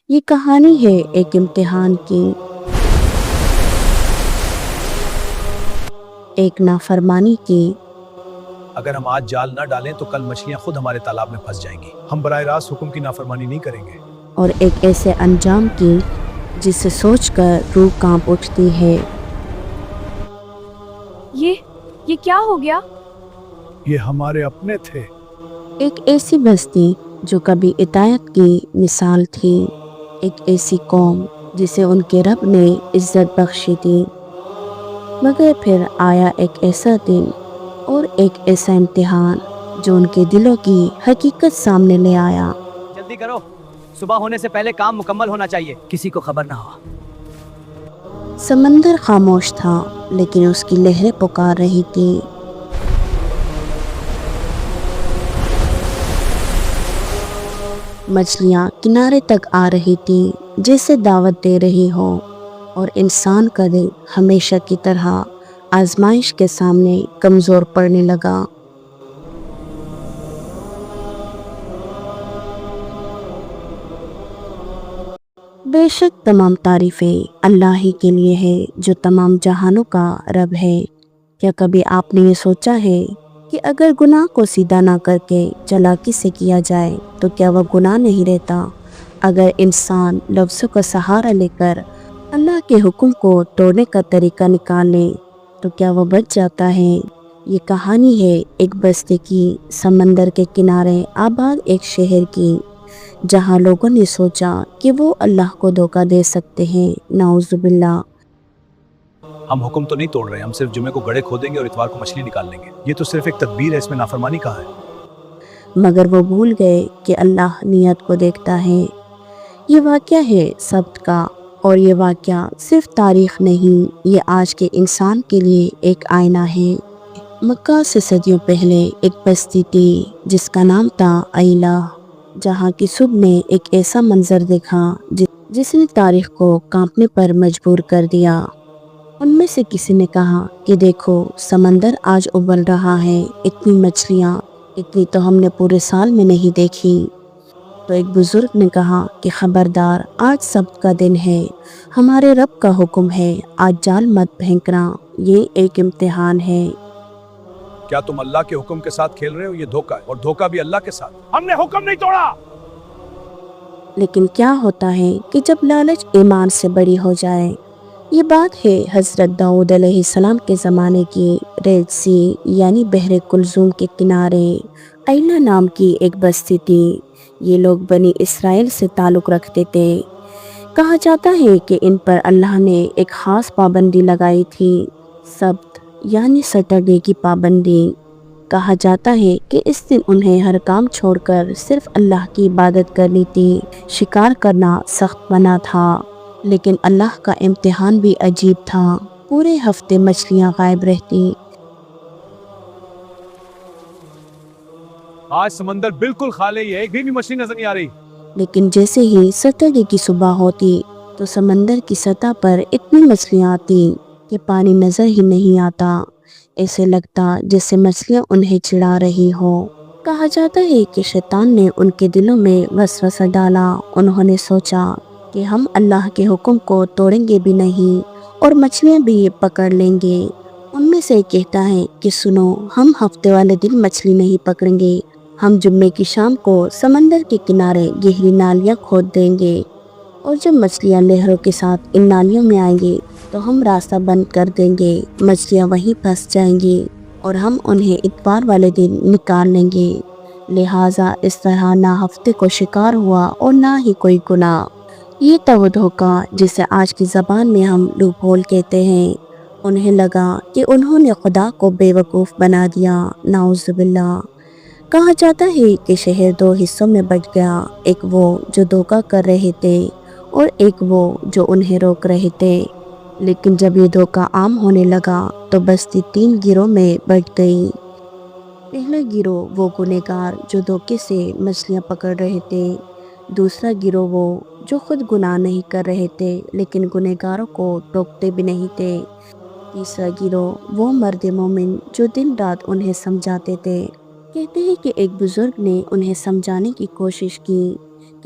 یہ کہانی ہے ایک امتحان کی، ایک نافرمانی کی، اگر ہم آج جال نہ ڈالیں تو کل مچھلیاں خود ہمارے تالاب میں پھنس جائیں گی۔ ہم براہ راست حکم کی نافرمانی نہیں کریں گے۔ اور ایک ایسے انجام کی جسے سوچ کر روح کانپ اٹھتی ہے۔ یہ کیا ہو گیا؟ یہ ہمارے اپنے تھے۔ ایک ایسی بستی جو کبھی اطاعت کی مثال تھی، ایک ایسی قوم جسے ان کے رب نے عزت بخشی تھی، مگر پھر آیا ایک ایسا دن اور ایک ایسا امتحان جو ان کے دلوں کی حقیقت سامنے لے آیا۔ جلدی کرو، صبح ہونے سے پہلے کام مکمل ہونا چاہیے، کسی کو خبر نہ ہو۔ سمندر خاموش تھا لیکن اس کی لہریں پکار رہی تھی۔ مچھلیاں کنارے تک آ رہی تھی جیسے دعوت دے رہی ہو، اور انسان کا دل ہمیشہ کی طرح آزمائش کے سامنے کمزور پڑنے لگا۔ بے شک تمام تعریفیں اللہ ہی کے لیے ہے جو تمام جہانوں کا رب ہے۔ کیا کبھی آپ نے یہ سوچا ہے کہ اگر گناہ کو سیدھا نہ کر کے چالاکی سے کیا جائے تو کیا وہ گناہ نہیں رہتا؟ اگر انسان لفظوں کا سہارا لے کر اللہ کے حکم کو توڑنے کا طریقہ نکال لے تو کیا وہ بچ جاتا ہے؟ یہ کہانی ہے ایک بستی کی، سمندر کے کنارے آباد ایک شہر کی، جہاں لوگوں نے سوچا کہ وہ اللہ کو دھوکہ دے سکتے ہیں۔ نعوذ باللہ۔ ہم حکم تو نہیں توڑ رہے، ہم صرف جمعے کو گڑھے کھودیں گے اور اتوار کو مچھلی نکال لیں گے۔ یہ تو صرف ایک تدبیر ہے، اس میں نافرمانی کہاں ہے؟ مگر وہ بھول گئے کہ اللہ نیت کو دیکھتا ہے۔ یہ واقعہ ہے سبت کا، اور یہ واقعہ صرف تاریخ نہیں، یہ آج کے انسان کے لیے ایک آئینہ ہے۔ مکہ سے صدیوں پہلے ایک بستی تھی جس کا نام تھا ایلہ، جہاں کی صبح نے ایک ایسا منظر دیکھا جس نے تاریخ کو کانپنے پر مجبور کر دیا۔ ان میں سے کسی نے کہا کہ دیکھو، سمندر آج ابل رہا ہے، اتنی مچھلیاں، اتنی تو ہم نے پورے سال میں نہیں دیکھی۔ تو ایک بزرگ نے کہا کہ خبردار، آج سبت کا دن ہے، ہمارے رب کا حکم ہے، آج جال مت پھینکنا، یہ ایک امتحان ہے۔ کیا تم اللہ کے حکم کے ساتھ کھیل رہے ہو؟ یہ دھوکہ ہے، اور دھوکہ بھی اللہ کے ساتھ۔ ہم نے حکم نہیں توڑا۔ لیکن کیا ہوتا ہے کہ جب لالچ ایمان سے بڑی ہو جائے؟ یہ بات ہے حضرت داؤد علیہ السلام کے زمانے کی۔ ریڈ سی یعنی بحر کلثوم کے کنارے ایلہ نام کی ایک بستی تھی۔ یہ لوگ بنی اسرائیل سے تعلق رکھتے تھے۔ کہا جاتا ہے کہ ان پر اللہ نے ایک خاص پابندی لگائی تھی، سبت یعنی سیٹرڈے کی پابندی۔ کہا جاتا ہے کہ اس دن انہیں ہر کام چھوڑ کر صرف اللہ کی عبادت کرنی تھی۔ شکار کرنا سخت منع تھا، لیکن اللہ کا امتحان بھی عجیب تھا۔ پورے ہفتے مچھلیاں غائب رہتی، آج سمندر بالکل خالی ہے، ایک بھی مچھلی نظر نہیں آ رہی۔ لیکن جیسے ہی سیٹرڈے کی صبح ہوتی تو سمندر کی سطح پر اتنی مچھلیاں آتی کہ پانی نظر ہی نہیں آتا، ایسے لگتا جیسے مچھلیاں انہیں چڑھا رہی ہو۔ کہا جاتا ہے کہ شیطان نے ان کے دلوں میں وسوسہ ڈالا، انہوں نے سوچا کہ ہم اللہ کے حکم کو توڑیں گے بھی نہیں اور مچھلیاں بھی یہ پکڑ لیں گے۔ ان میں سے ایک کہتا ہے کہ سنو، ہم ہفتے والے دن مچھلی نہیں پکڑیں گے، ہم جمعے کی شام کو سمندر کے کنارے گہری نالیاں کھود دیں گے، اور جب مچھلیاں لہروں کے ساتھ ان نالیوں میں آئیں گے تو ہم راستہ بند کر دیں گے، مچھلیاں وہیں پھنس جائیں گی اور ہم انہیں اتوار والے دن نکال لیں گے۔ لہٰذا اس طرح نہ ہفتے کو شکار ہوا اور نہ ہی کوئی گناہ۔ یہ تھا وہ دھوکہ جسے آج کی زبان میں ہم لوپ ہول کہتے ہیں۔ انہیں لگا کہ انہوں نے خدا کو بے وقوف بنا دیا۔ نعوذ باللہ۔ کہا جاتا ہے کہ شہر دو حصوں میں بٹ گیا، ایک وہ جو دھوکہ کر رہے تھے اور ایک وہ جو انہیں روک رہے تھے۔ لیکن جب یہ دھوکہ عام ہونے لگا تو بستی 3 گروہ میں بٹ گئی۔ پہلا گروہ وہ گنہگار جو دھوکے سے مچھلیاں پکڑ رہے تھے، دوسرا گروہ وہ جو خود گناہ نہیں کر رہے تھے لیکن گنہگاروں کو ٹوکتے بھی نہیں تھے، تیسرا گروہ وہ مرد مومن جو دن رات انہیں سمجھاتے تھے۔ کہتے ہیں کہ ایک بزرگ نے انہیں سمجھانے کی کوشش کی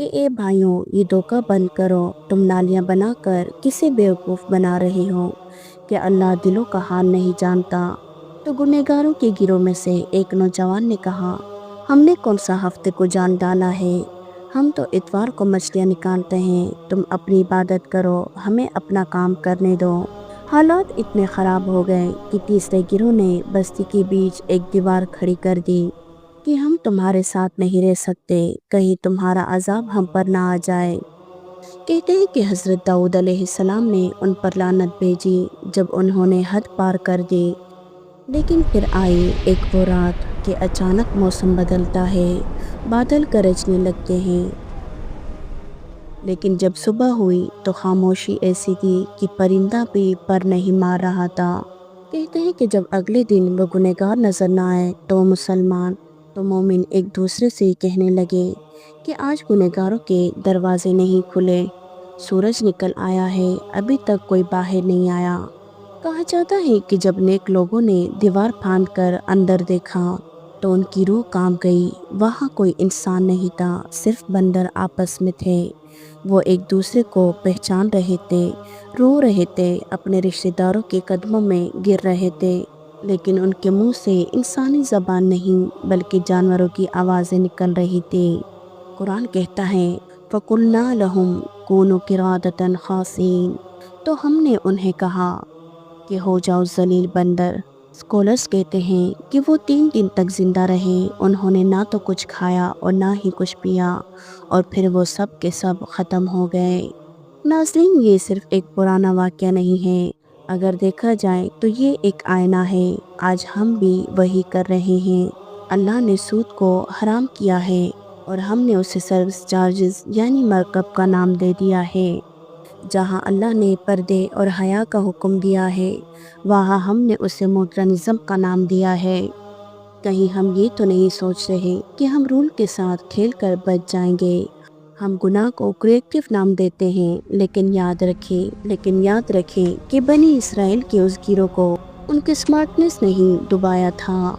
کہ اے بھائیوں یہ دھوکہ بند کرو، تم نالیاں بنا کر کسے بیوقوف بنا رہے ہو کہ اللہ دلوں کا حال نہیں جانتا۔ تو گنہگاروں کے گروہ میں سے ایک نوجوان نے کہا، ہم نے کون سا ہفتے کو جان ڈالا ہے، ہم تو اتوار کو مچھلیاں نکالتے ہیں، تم اپنی عبادت کرو، ہمیں اپنا کام کرنے دو۔ حالات اتنے خراب ہو گئے کہ تیسرے گروہ نے بستی کے بیچ ایک دیوار کھڑی کر دی کہ ہم تمہارے ساتھ نہیں رہ سکتے، کہیں تمہارا عذاب ہم پر نہ آ جائے۔ کہتے ہیں کہ حضرت داؤد علیہ السلام نے ان پر لعنت بھیجی جب انہوں نے حد پار کر دی۔ لیکن پھر آئی ایک وہ رات کہ اچانک موسم بدلتا ہے، بادل گرجنے لگتے ہیں، لیکن جب صبح ہوئی تو خاموشی ایسی تھی کہ پرندہ بھی پر نہیں مار رہا تھا۔ کہتے ہیں کہ جب اگلے دن وہ گنہگار نظر نہ آئے تو مسلمان تو مومن ایک دوسرے سے کہنے لگے کہ آج گنہگاروں کے دروازے نہیں کھلے، سورج نکل آیا ہے ابھی تک کوئی باہر نہیں آیا۔ کہا جاتا ہے کہ جب نیک لوگوں نے دیوار پھاند کر اندر دیکھا تو ان کی روح کانپ گئی، وہاں کوئی انسان نہیں تھا، صرف بندر آپس میں تھے۔ وہ ایک دوسرے کو پہچان رہے تھے، رو رہے تھے، اپنے رشتہ داروں کے قدموں میں گر رہے تھے، لیکن ان کے منہ سے انسانی زبان نہیں بلکہ جانوروں کی آوازیں نکل رہی تھی۔ قرآن کہتا ہے فَقُلْنَا لَهُمْ كُونُوا قِرَادَةً خَاسِئِينَ، تو ہم نے انہیں کہا کہ ہو جاؤ ذلیل بندر۔ اسکالرز کہتے ہیں کہ وہ 3 دن تک زندہ رہے، انہوں نے نہ تو کچھ کھایا اور نہ ہی کچھ پیا، اور پھر وہ سب کے سب ختم ہو گئے۔ ناظرین، یہ صرف ایک پرانا واقعہ نہیں ہے، اگر دیکھا جائے تو یہ ایک آئینہ ہے۔ آج ہم بھی وہی کر رہے ہیں۔ اللہ نے سود کو حرام کیا ہے اور ہم نے اسے سروس چارجز یعنی مرکب کا نام دے دیا ہے۔ جہاں اللہ نے پردے اور حیا کا حکم دیا ہے وہاں ہم نے اسے ماڈرنزم کا نام دیا ہے۔ کہیں ہم یہ تو نہیں سوچ رہے کہ ہم رول کے ساتھ کھیل کر بچ جائیں گے۔ ہم گناہ کو کریٹیو نام دیتے ہیں، لیکن یاد رکھیں کہ بنی اسرائیل کے اس گروہ کو ان کی سمارٹنس نہیں ڈبایا تھا۔